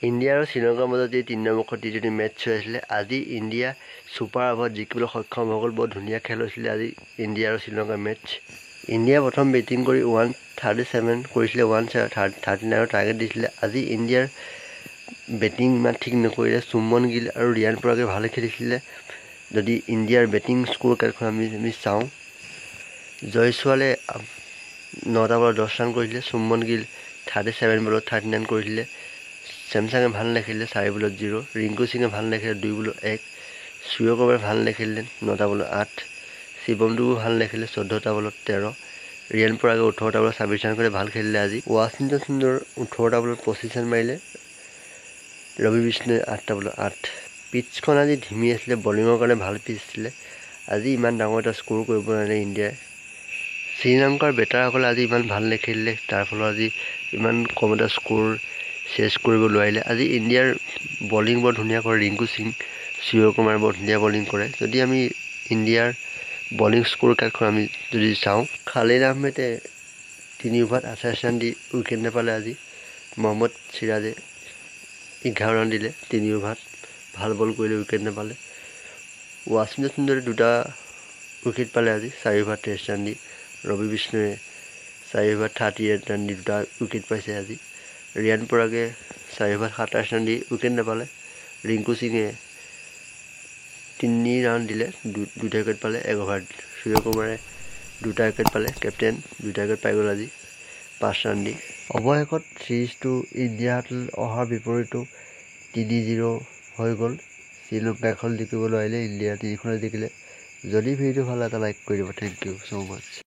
India আৰু শ্ৰীলংকাৰ মাজত যি ৩ নম্বৰ টি20 মেটচ হৈ আছিলে, আজি ইণ্ডিয়া ছুপাৰ অভাৰত জিকিবলৈ সক্ষম হৈ গ'ল। বৰ ধুনীয়া খেল হৈছিলে আজি ইণ্ডিয়া আৰু শ্ৰীলংকাৰ মেটচ। ইণ্ডিয়া প্ৰথম বেটিং কৰি 137 কৰিছিলে, 139 টাৰ্গেট দিছিলে। আজি ইণ্ডিয়াৰ বেটিং ইমান ঠিক নকৰিলে। চুমন গিল আৰু ৰিয়ান পৰাগে ভালে খেলিছিলে। যদি ইণ্ডিয়াৰ বেটিং স্ক'ৰ কাৰ্ডখন আমি চাওঁ, জয়ছোৱালে 9টা বলত 10 ৰান কৰিছিলে। চুমন গিল 37 বলত 39 কৰিছিলে। চেমচাঙে ভাল নেখেলিলে, 4 বলত 0। ৰিংকু সিঙে ভাল নেখেলিলে, 2 বলত 1। সূৰ্য কুমাৰে ভাল নেখেলিলে, 9টা বলত 8। শিৱম দুবে ভাল নেখেলিলে, 14টা বলত 13। ৰিয়ান পৰাগে 18টা বলত 26 ৰান কৰি ভাল খেলিলে আজি। ৱাশ্বিংটন সুন্দৰ 18টা বলত 25 ৰান মাৰিলে। ৰবি বিষ্ণুৱে 8টা বলত 8। পিটছখন আজি ধিমি আছিলে, বলিঙৰ কাৰণে ভাল পিটছ আছিলে। আজি ইমান ডাঙৰ এটা স্ক'ৰ কৰিব নোৱাৰিলে ইণ্ডিয়াই। শ্ৰীলংকাৰ বেটাৰসকলে আজি ইমান ভাল নেখেলিলে, তাৰ ফলত আজি ইমান কম এটা স্ক'ৰ চেছ কৰিব নোৱাৰিলে। আজি ইণ্ডিয়াৰ বলিং বৰ ধুনীয়া কৰে ৰিংকু সিং, সূৰ্য কুমাৰে বৰ ধুনীয়া বলিং কৰে। যদি আমি ইণ্ডিয়াৰ বলিং স্ক'ৰ কাৰ্ডখন আমি যদি চাওঁ, খালিদ আহমেদে 3 অভাৰত 28 ৰান দি উইকেট নাপালে আজি। মহম্মদ চিৰাজে 11 ৰান দিলে 3 অভাৰত, ভাল বল কৰিলে, উইকেট নাপালে। ৱাশ্বিংটন সুন্দৰে 2টা উইকেট পালে আজি 4 অভাৰত 23 ৰান দি। ৰবি বিষ্ণুৱে 4 অভাৰত 38 ৰান দি 2টা উইকেট পাইছে আজি। ৰিয়ান পৰাগে 4 অভাৰত 27 ৰান দি উইকেট নাপালে। ৰিংকু সিঙে 3 ৰান দিলে, 2টা উইকেট পালে 1 অভাৰত। সূৰ্য কুমাৰে 2টা উইকেট পালে, কেপ্টেইন 2টা উইকেট পাই গ'ল আজি 5 ৰান দি। অৱশেষত চিৰিজটো ইণ্ডিয়াৰ হাতলৈ অহাৰ বিপৰীতো 3-0 হৈ গ'ল। শ্ৰীলংকা এখন জিকিব নোৱাৰিলে, ইণ্ডিয়া 3খনে জিকিলে। যদি ভিডিঅ'টো ভাল লাগে এটা লাইক কৰি দিব। Thank you so' much.